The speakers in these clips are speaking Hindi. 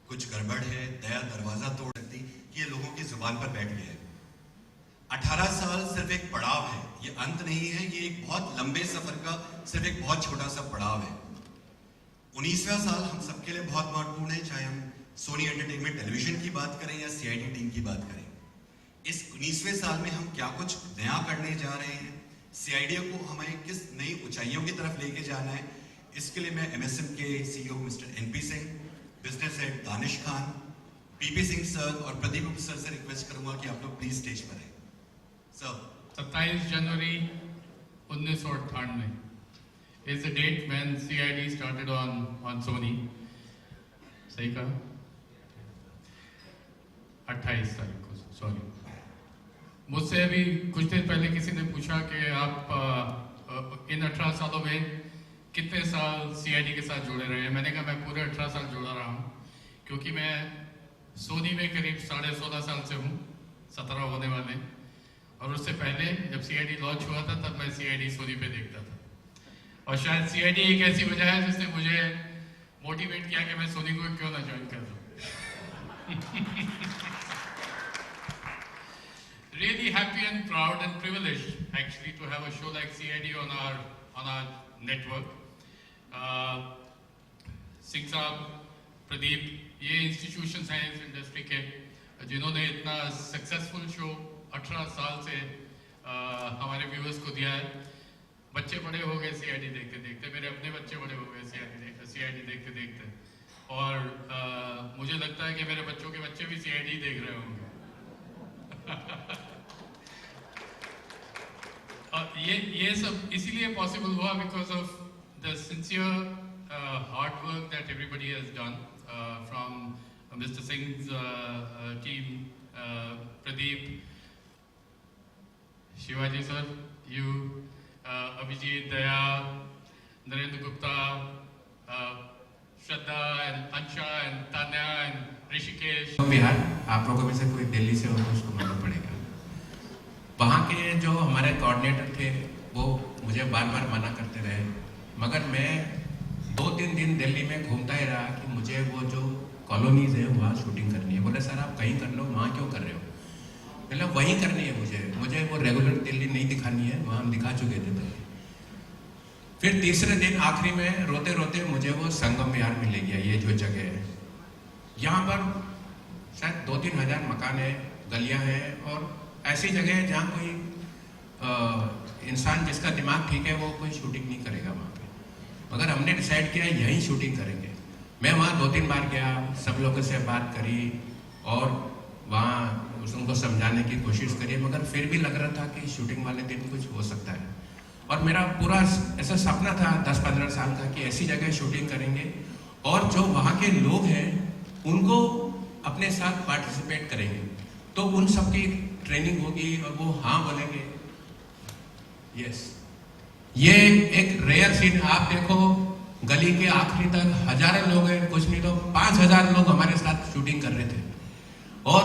कुछ गड़बड़ है, दया दरवाजा तोड़ सकती, ये लोगों की जुबान पर बैठ गया है। 18 साल सिर्फ एक पड़ाव है, ये अंत नहीं है, ये एक बहुत लंबे सफर का सिर्फ एक बहुत छोटा सा पड़ाव है। 19वां साल हम सबके लिए बहुत महत्वपूर्ण है, चाहे हम सोनी एंटरटेनमेंट टेलीविजन की बात करें या सीआईडी टीम की बात करें। इस 19वें साल में हम क्या कुछ नया करने जा रहे हैं, सीआईडी को हमें किस नई ऊंचाइयों की तरफ लेके जाना है, इसके लिए मैं एमएसएम के CEO mister NP Singh, business head Danish Khan, PP Singh sir और प्रदीप सर से रिक्वेस्ट करूंगा कि आप लोग प्लीज स्टेज पर आए। Sir 27 January 1998 is the date when CID started on Sony. सही कहा? 28 तारीख को, सॉरी। मुझसे अभी कुछ दिन पहले किसी ने पूछा कि आप इन 18 सालों में कितने साल सीआईडी के साथ जुड़े रहे हैं। मैंने कहा मैं पूरे 18 साल जुड़ा रहा हूँ, क्योंकि मैं सोनी में करीब 16.5 साल से हूँ, 17 होने वाले। और उससे पहले जब सीआईडी लॉन्च हुआ था तब मैं सीआईडी सोनी पे देखता था, और शायद सीआईडी एक ऐसी वजह है जिसने मुझे मोटिवेट किया कि मैं सोनी को क्यों ना ज्वाइन कर दूँ। Really happy and proud and privileged actually to have a show like CID on our network. Singh साहब, प्रदीप, ये इंस्टीट्यूशंस हैं इस इंडस्ट्री के जिन्होंने इतना सक्सेसफुल शो 18 साल से हमारे व्यूअर्स को दिया है। बच्चे बड़े हो गए सीआईडी देखते देखते, मेरे अपने बच्चे बड़े हो गए सीआईडी देखते देखते, और मुझे लगता है कि मेरे बच्चों के बच्चे भी सीआईडी देख रहे होंगे। ये सब इसीलिए पॉसिबल हुआ because of the sincere hard work that everybody has done from mister Singh's team, Pradeep, Shivaji sir, you, Abhijeet, Daya, Narendra Gupta, Shraddha and Ansha and Tanya and Rishikesh. Bihar, आप लोगों में से कोई दिल्ली से हो तो उसको मालूम पड़ेगा। वहाँ के जो हमारे कोऑर्डिनेटर थे वो मुझे बार बार मना करते रहे, मगर मैं 2-3 दिन दिल्ली में घूमता ही रहा कि मुझे वो जो कॉलोनीज है वहाँ शूटिंग करनी है। बोले सर आप कहीं कर लो, वहाँ क्यों कर रहे हो? मतलब वहीं करनी है मुझे वो रेगुलर दिल्ली नहीं दिखानी है, वहाँ हम दिखा चुके थे पहले। फिर तीसरे दिन आखिरी में रोते रोते मुझे वो संगम विहार में ले गया। ये जो जगह है यहाँ पर शायद 2-3 हज़ार मकान है, गलियाँ हैं, और ऐसी जगह है जहाँ कोई इंसान जिसका दिमाग ठीक है वो कोई शूटिंग नहीं करेगा वहाँ पे। मगर हमने डिसाइड किया यहीं शूटिंग करेंगे। मैं वहाँ 2-3 बार गया, सब लोगों से बात करी और वहाँ उनको समझाने की कोशिश करी, मगर फिर भी लग रहा था कि शूटिंग वाले दिन कुछ हो सकता है। और मेरा पूरा ऐसा सपना था 10-15 साल का कि ऐसी जगह शूटिंग करेंगे और जो वहाँ के लोग हैं उनको अपने साथ पार्टिसिपेट करेंगे, तो उन सबकी ट्रेनिंग होगी और वो हाँ बोलेंगे। यस, ये एक रेयर सीन। आप देखो गली के आखिरी तक हजारों लोग हैं, कुछ नहीं तो 5,000 लोग हमारे साथ शूटिंग कर रहे थे, और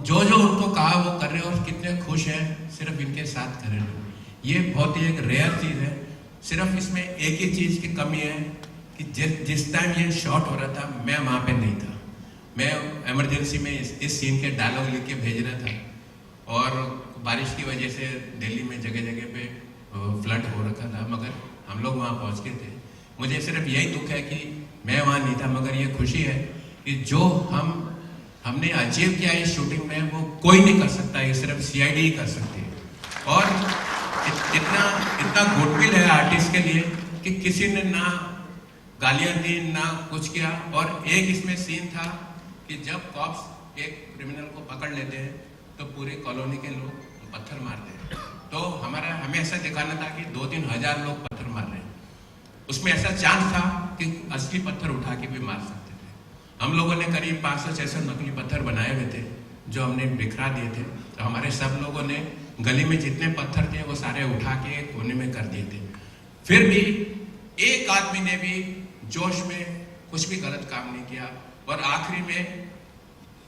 जो जो उनको कहा वो कर रहे हैं, और कितने खुश हैं सिर्फ इनके साथ कर रहे हैं। ये बहुत ही एक रेयर चीज़ है। सिर्फ इसमें एक ही चीज़ की कमी है कि जिस टाइम ये शॉट हो रहा था मैं वहाँ पे नहीं था। मैं इमरजेंसी में इस सीन के डायलॉग लिख के भेज रहा था, और बारिश की वजह से दिल्ली में जगह जगह पे फ्लड हो रखा था, मगर हम लोग वहाँ पहुँच गए थे। मुझे सिर्फ यही दुख है कि मैं वहाँ नहीं था, मगर ये खुशी है कि जो हमने अचीव किया इस शूटिंग में वो कोई नहीं कर सकता, ये सिर्फ सीआईडी ही कर सकती है। और इतना गुडविल है आर्टिस्ट के लिए कि किसी ने ना गालियाँ दी ना कुछ किया। और एक इसमें सीन था कि जब कॉप्स एक क्रिमिनल को पकड़ लेते हैं तो पूरी कॉलोनी के लोग पत्थर मारते हैं, तो हमें ऐसा दिखाना था कि 2-3 हज़ार लोग पत्थर मार रहे हैं। उसमें ऐसा चांस था कि असली पत्थर उठा के भी मार सकते थे। हम लोगों ने करीब 500-600 नकली पत्थर बनाए हुए थे जो हमने बिखरा दिए थे। तो हमारे सब लोगों ने गली में जितने पत्थर थे वो सारे उठा के कोने में कर दिए थे। फिर भी एक आदमी ने भी जोश में कुछ भी गलत काम नहीं किया, और आखिरी में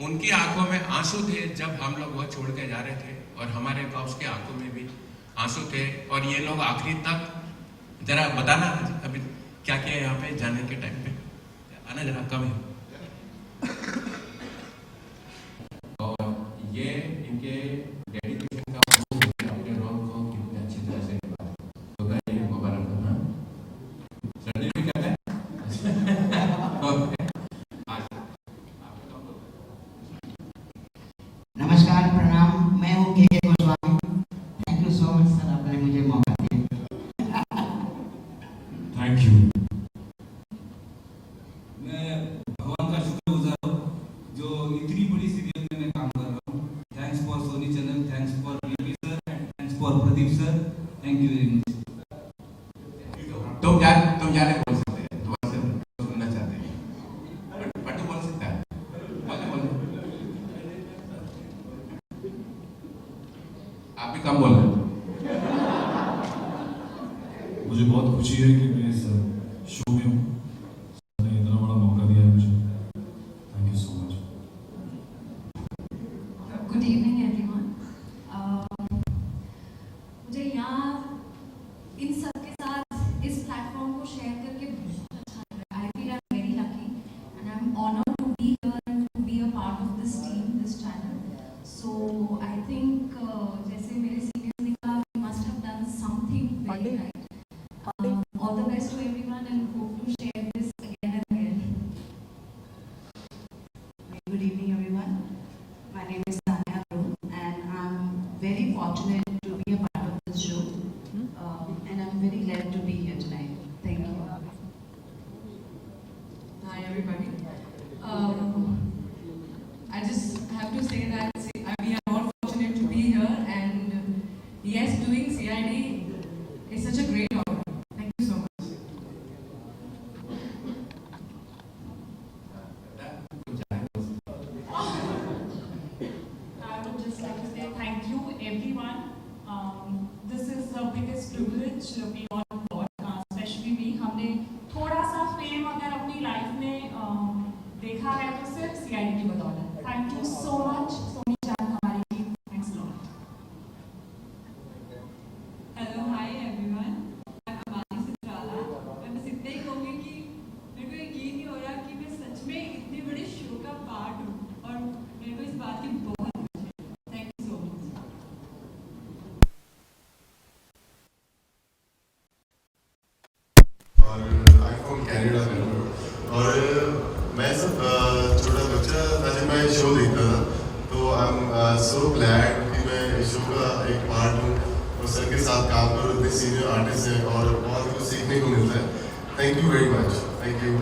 उनकी आंखों में आंसू थे जब हम लोग वो छोड़ के जा रहे थे, और हमारे कॉप्स के आंखों में भी आंसू थे। और ये लोग आखिरी तक, जरा बताना अभी क्या किया यहाँ पे जाने के टाइम पे, आना जरा कम है। Pradeep sir, thank you very much. तुम जाने बोल सकते हैं, तुम्हारे से सुनना चाहते हैं। पट्टू बोल सकता है, बोले। आप भी कम बोलना। मुझे बहुत खुशी है कि मैं इस शो में हूँ। आपने इतना बड़ा मौका दिया है मुझे, thank you so much. Good evening everyone. मुझे यहाँ इन सब के साथ इस प्लेटफॉर्म को शेयर करके बहुत अच्छा लग रहा है। I feel I am very lucky and I am honoured to be here and to be a part of this team, this channel. So I think जैसे मेरे सीनियर्स ने कहा, we must have done something very right. All the best to everyone and hope to share this again and again. Good evening, everyone. My name is Tanya Arun, and I'm very fortunate to be a part of this show. And I'm very glad to be here tonight. Thank you. Hi everybody. I just have to say that we are all fortunate to be here, and yes, doing CID is such a great honor. Thank you so much. I would just like to say thank you, everyone. This is the biggest privilege we all got, especially me. हमने थोड़ा सा फेम अगर अपनी लाइफ में देखा है तो सिर्फ CID की बदौलत। Thank you so much, Soni जान हमारी team. Thanks a lot. Hello, hi everyone. I'm Amani Sitrala. मैं बस इतना ही कहूँगी कि मेरे को यकीन नहीं हो रहा कि मैं सच में इतने बड़े शो का पार्ट हूँ, और मेरे को इस बात की बहुत खुशी है। Thank you so much. और आईफोन कैनेडा में हूँ। और मैं सब छोटा बच्चा था जब मैं शो देखता था, तो आई एम सो ग्लैड कि मैं इस शो का एक पार्ट हूँ और सर के साथ काम करूँ। इतने सीनियर आर्टिस्ट हैं और बहुत कुछ सीखने को मिलता है। Thank you very much. Thank you.